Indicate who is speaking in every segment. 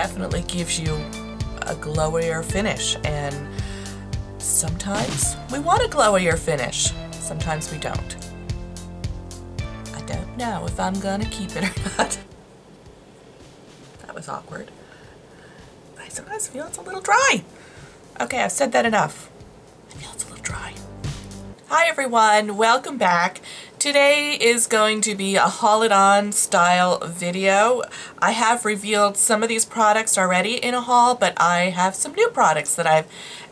Speaker 1: definitely gives you a glowier finish, and sometimes we want a glowier finish, sometimes we don't. I don't know if I'm gonna keep it or not. That was awkward. I sometimes feel it's a little dry. Okay, I've said that enough. I feel it's a little dry. Hi everyone, welcome back. Today is going to be a haul it on style video. I have revealed some of these products already in a haul, but I have some new products that I've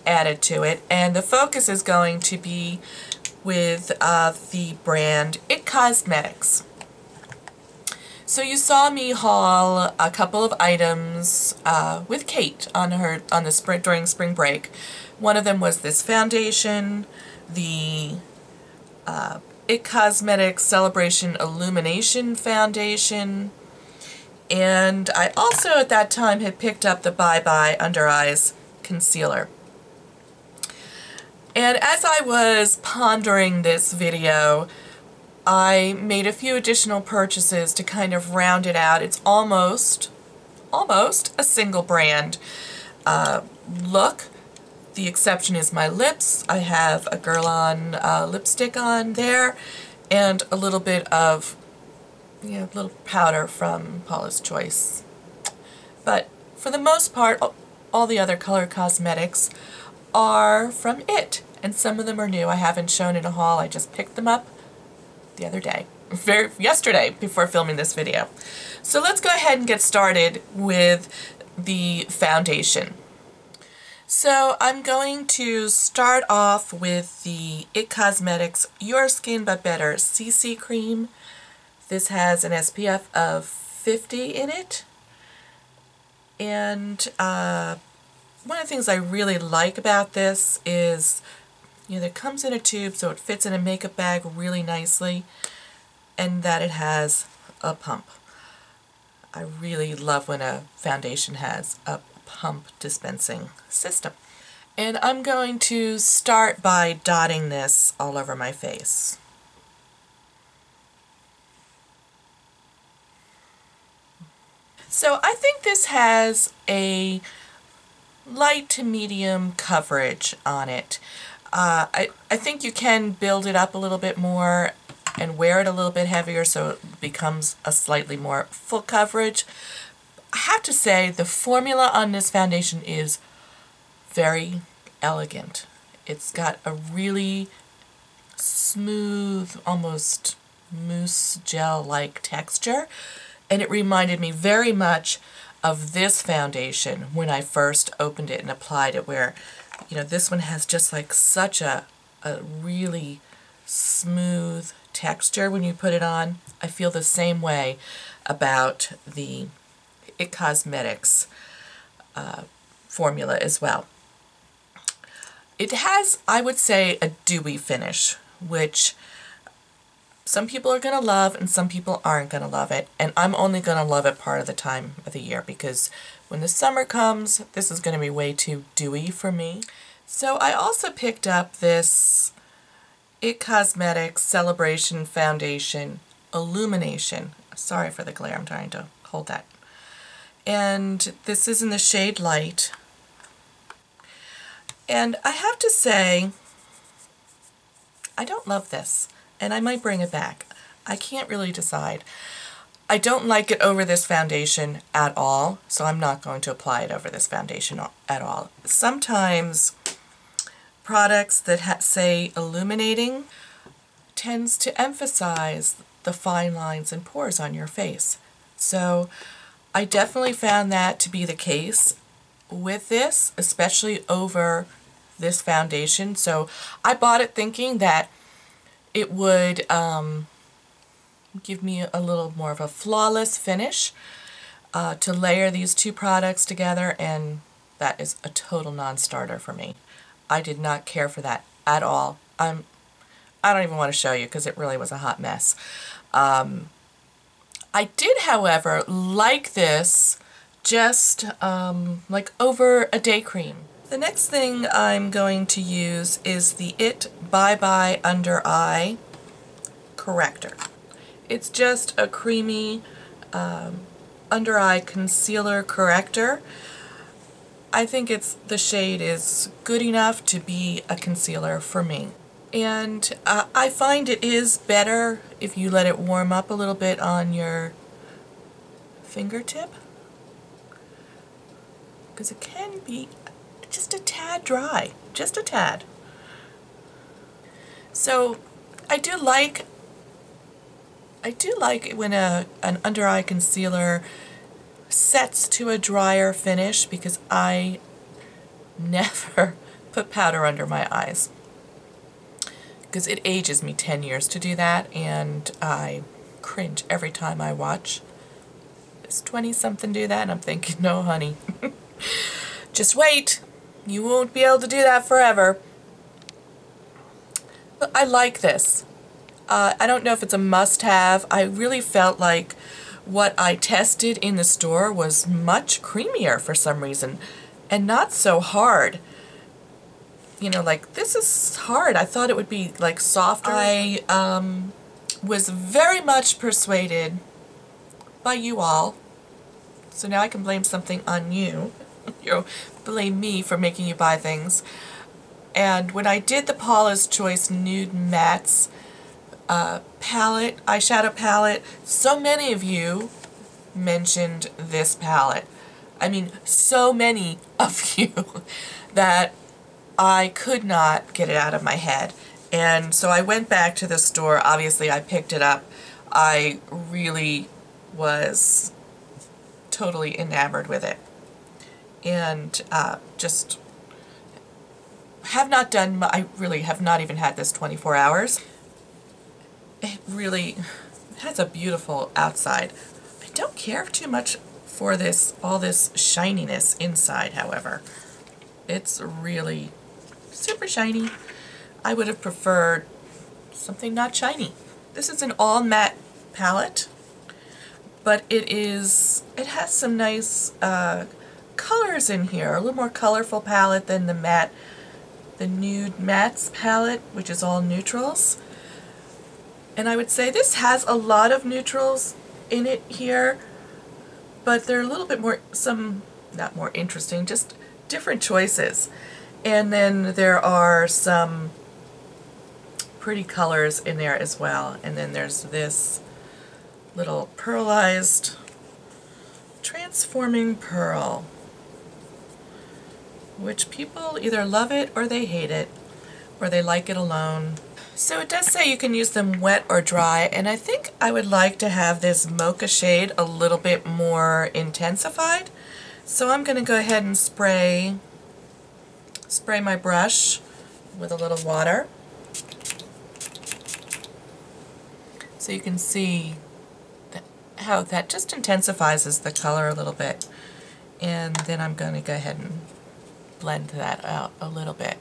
Speaker 1: added to it, and the focus is going to be with the brand IT Cosmetics. So you saw me haul a couple of items with Kate during spring break. One of them was this foundation, the IT Cosmetics Celebration Illumination Foundation, and I also at that time had picked up the Bye Under Eyes Concealer. And as I was pondering this video, I made a few additional purchases to kind of round it out. It's almost a single brand look. The exception is my lips. I have a Guerlain lipstick on there, and a little bit of, little powder from Paula's Choice. But for the most part, all the other color cosmetics are from IT, and some of them are new. I haven't shown in a haul. I just picked them up the other day, yesterday, before filming this video. So let's go ahead and get started with the foundation. So I'm going to start off with the IT Cosmetics Your Skin But Better CC Cream. This has an SPF of 50 in it. And one of the things I really like about this is, it comes in a tube, so it fits in a makeup bag really nicely, and that it has a pump. I really love when a foundation has a pump dispensing system. And I'm going to start by dotting this all over my face. So I think this has a light to medium coverage on it. I think you can build it up a little bit more and wear it a little bit heavier so it becomes a slightly more full coverage. I have to say the formula on this foundation is very elegant. It's got a really smooth, almost mousse gel-like texture, and it reminded me very much of this foundation when I first opened it and applied it, where this one has just like such a really smooth texture when you put it on. I feel the same way about the IT Cosmetics formula as well. It has, I would say, a dewy finish, which some people are going to love and some people aren't going to love it, and I'm only going to love it part of the time of the year, because when the summer comes, this is going to be way too dewy for me. So I also picked up this IT Cosmetics Celebration Foundation Illumination. Sorry for the glare, I'm trying to hold that. And this is in the shade Light. And I have to say, I don't love this, and I might bring it back. I can't really decide. I don't like it over this foundation at all, so I'm not going to apply it over this foundation at all. Sometimes products that say illuminating tends to emphasize the fine lines and pores on your face. So I definitely found that to be the case with this, especially over this foundation. So I bought it thinking that it would give me a little more of a flawless finish to layer these two products together, and that is a total non-starter for me. I did not care for that at all. I don't even want to show you because it really was a hot mess. I did, however, like this just like over a day cream. The next thing I'm going to use is the Bye Under Eye Corrector. It's just a creamy Under Eye Concealer Corrector. I think the shade is good enough to be a concealer for me. And I find it is better if you let it warm up a little bit on your fingertip, because it can be just a tad dry, just a tad. So I do like it when an under eye concealer sets to a drier finish, because I never put powder under my eyes, because it ages me 10 years to do that, and I cringe every time I watch this 20-something do that, and I'm thinking, no honey, just wait, you won't be able to do that forever. But I like this. I don't know if it's a must-have. I really felt like what I tested in the store was much creamier for some reason, and not so hard. You know, like, this is hard. I thought it would be, like, softer. I was very much persuaded by you all. So now I can blame something on you. You blame me for making you buy things. And when I did the Paullus Choice Nude Mattes palette, eyeshadow palette, so many of you mentioned this palette. I mean, so many of you that I could not get it out of my head. And so I went back to the store. Obviously, I picked it up. I really was totally enamored with it. And just have not done, I really have not even had this 24 hours. It really has a beautiful outside. I don't care too much for this, all this shininess inside, however. It's really super shiny. I would have preferred something not shiny. This is an all matte palette, but it has some nice colors in here. A little more colorful palette than the Nude Mattes palette, which is all neutrals. And I would say this has a lot of neutrals in it here, but they're a little bit more, not more interesting, just different choices. And then there are some pretty colors in there as well. And then there's this little pearlized transforming pearl, which people either love it or they hate it, or they like it alone. So it does say you can use them wet or dry, and I think I would like to have this mocha shade a little bit more intensified. So I'm going to go ahead and spray my brush with a little water, so you can see how that just intensifies the color a little bit. And then I'm going to go ahead and blend that out a little bit.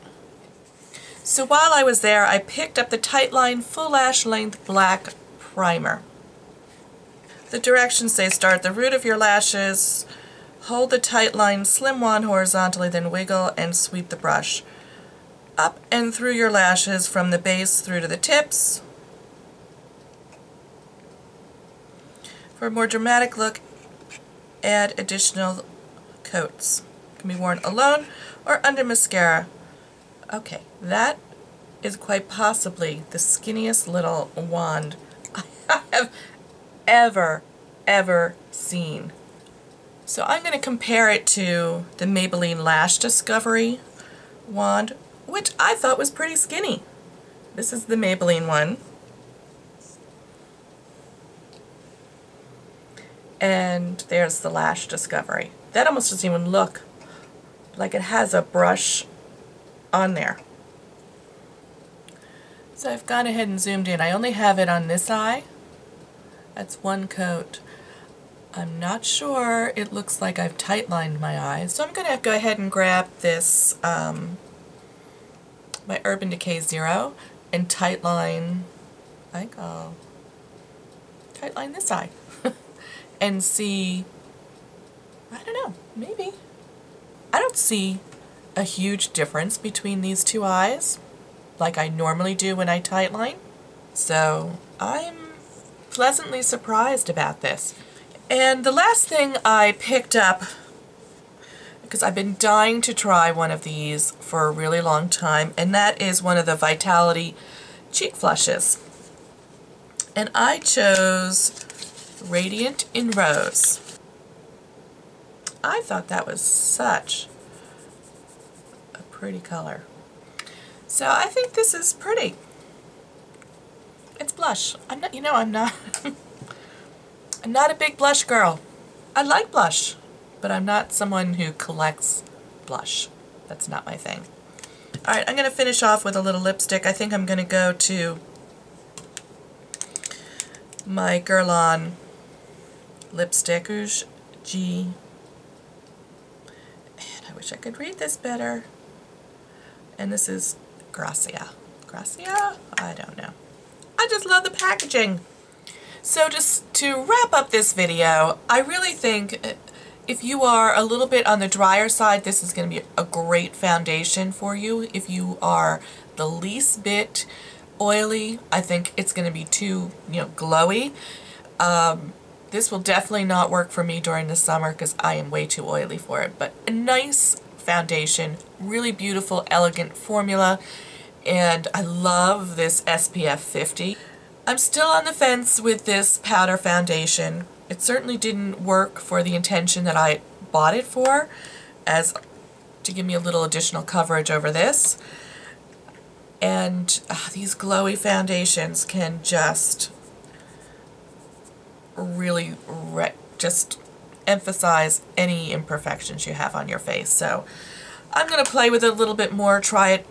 Speaker 1: So while I was there, I picked up the Tightline Full Lash Length Black Primer. The directions say start at the root of your lashes, hold the Tightline Slim Wand horizontally, then wiggle and sweep the brush up and through your lashes from the base through to the tips. For a more dramatic look, add additional coats. It can be worn alone or under mascara. Okay, that is quite possibly the skinniest little wand I have ever seen. So I'm going to compare it to the Maybelline Lash Discovery wand, which I thought was pretty skinny. This is the Maybelline one. And there's the Lash Discovery. That almost doesn't even look like it has a brush on there. So I've gone ahead and zoomed in. I only have it on this eye. That's one coat. I'm not sure. It looks like I've tightlined my eyes. So I'm going to go ahead and grab this, my Urban Decay Zero, and tightline, I think I'll tightline this eye. And see, I don't know, maybe. I don't see a huge difference between these two eyes like I normally do when I tightline. So I'm pleasantly surprised about this. And the last thing I picked up, because I've been dying to try one of these for a really long time, and that is one of the Vitality cheek flushes. And I chose Radiant in Rose. I thought that was such a pretty color. So I think this is pretty. It's blush. I'm not, I'm not I'm not a big blush girl. I like blush, but I'm not someone who collects blush. That's not my thing. Alright, I'm going to finish off with a little lipstick. I think I'm going to go to my Guerlain lipstick, Rouge G. And I wish I could read this better. And this is Gracia. Gracia? I don't know. I just love the packaging. So just to wrap up this video, I really think if you are a little bit on the drier side, this is going to be a great foundation for you. If you are the least bit oily, I think it's going to be too, glowy. This will definitely not work for me during the summer because I am way too oily for it. But a nice foundation, really beautiful, elegant formula, and I love this SPF 50. I'm still on the fence with this powder foundation. It certainly didn't work for the intention that I bought it for, as to give me a little additional coverage over this. And these glowy foundations can just really just emphasize any imperfections you have on your face. So I'm going to play with it a little bit more, try it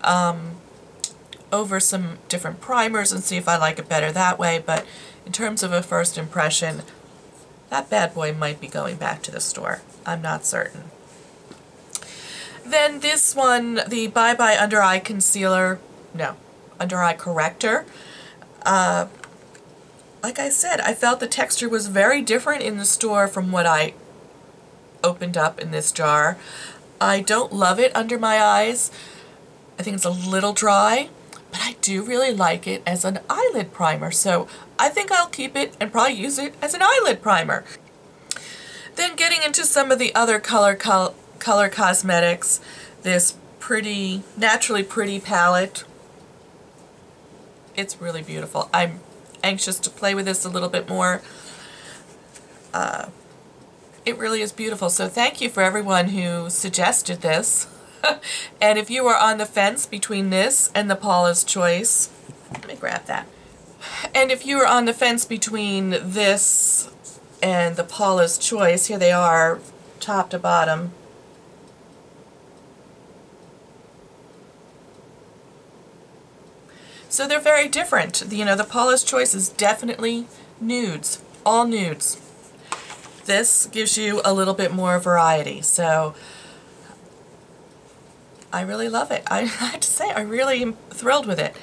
Speaker 1: over some different primers and see if I like it better that way. But in terms of a first impression, that bad boy might be going back to the store. I'm not certain. Then this one, the Bye Under Eye Concealer, no, Under Eye Corrector. Like I said, I felt the texture was very different in the store from what I opened up in this jar. I don't love it under my eyes. I think it's a little dry, but I do really like it as an eyelid primer, so I think I'll keep it and probably use it as an eyelid primer. Then getting into some of the other color cosmetics, this pretty, naturally pretty palette. It's really beautiful. I'm anxious to play with this a little bit more. It really is beautiful, so thank you for everyone who suggested this. And if you are on the fence between this and the Paullus Choice, let me grab that. And if you are on the fence between this and the Paullus Choice, here they are, top to bottom. So they're very different. The Paullus Choice is definitely nudes, all nudes. This gives you a little bit more variety, so I really love it. I have to say, I really am thrilled with it,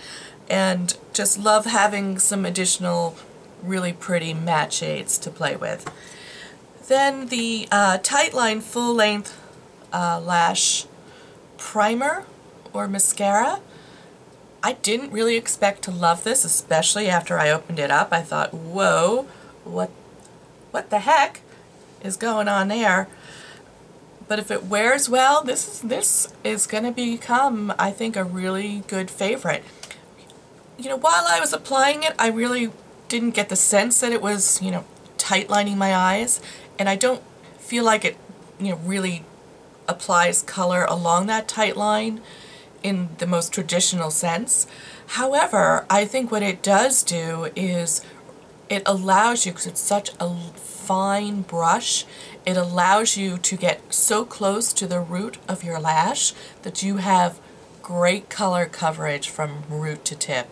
Speaker 1: and just love having some additional really pretty matte shades to play with. Then the Tightline full-length lash primer or mascara. I didn't really expect to love this, especially after I opened it up. I thought, whoa, what the heck is going on there? But if it wears well, this is going to become, I think, a really good favorite. While I was applying it, I really didn't get the sense that it was, tightlining my eyes, and I don't feel like it, really applies color along that tight line in the most traditional sense. However, I think what it does do is it allows you, because it's such a fine brush, it allows you to get so close to the root of your lash that you have great color coverage from root to tip,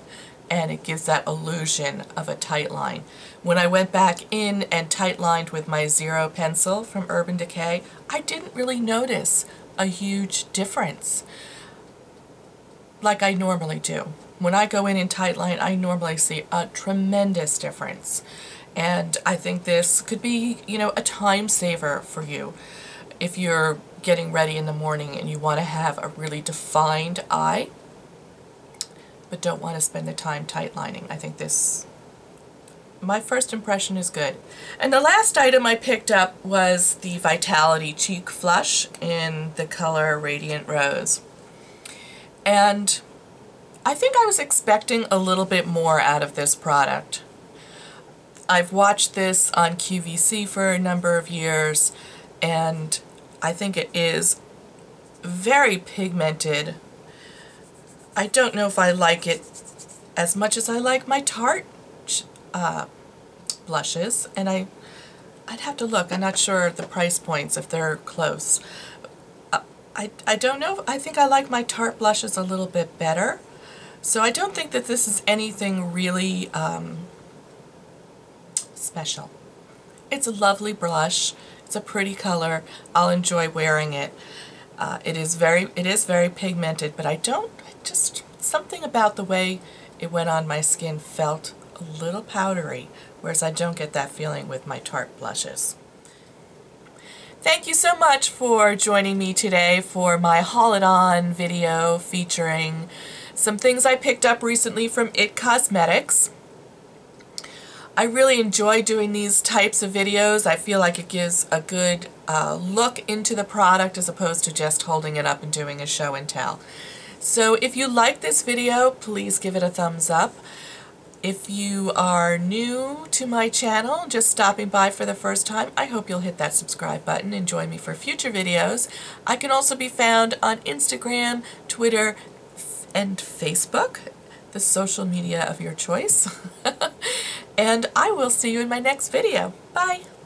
Speaker 1: and it gives that illusion of a tight line. When I went back in and tight lined with my Zero pencil from Urban Decay, I didn't really notice a huge difference like I normally do. When I go in and tight line, I normally see a tremendous difference. And I think this could be, a time saver for you if you're getting ready in the morning and you want to have a really defined eye, but don't want to spend the time tight lining. I think this my first impression is good. And the last item I picked up was the Vitality Cheek Flush in the color Radiant Rose. And I think I was expecting a little bit more out of this product. I've watched this on QVC for a number of years, and I think it is very pigmented. I don't know if I like it as much as I like my Tarte blushes, and I'd have to look. I'm not sure the price points if they're close. I don't know. I think I like my Tarte blushes a little bit better. So I don't think that this is anything really special. It's a lovely blush. It's a pretty color. I'll enjoy wearing it. It is very pigmented, but just something about the way it went on my skin felt a little powdery, whereas I don't get that feeling with my Tarte blushes. Thank you so much for joining me today for my Haul It On video featuring some things I picked up recently from IT Cosmetics. I really enjoy doing these types of videos. I feel like it gives a good look into the product as opposed to just holding it up and doing a show and tell. So if you like this video, please give it a thumbs up. If you are new to my channel, just stopping by for the first time, I hope you'll hit that subscribe button and join me for future videos. I can also be found on Instagram, Twitter, and Facebook, the social media of your choice. And I will see you in my next video. Bye!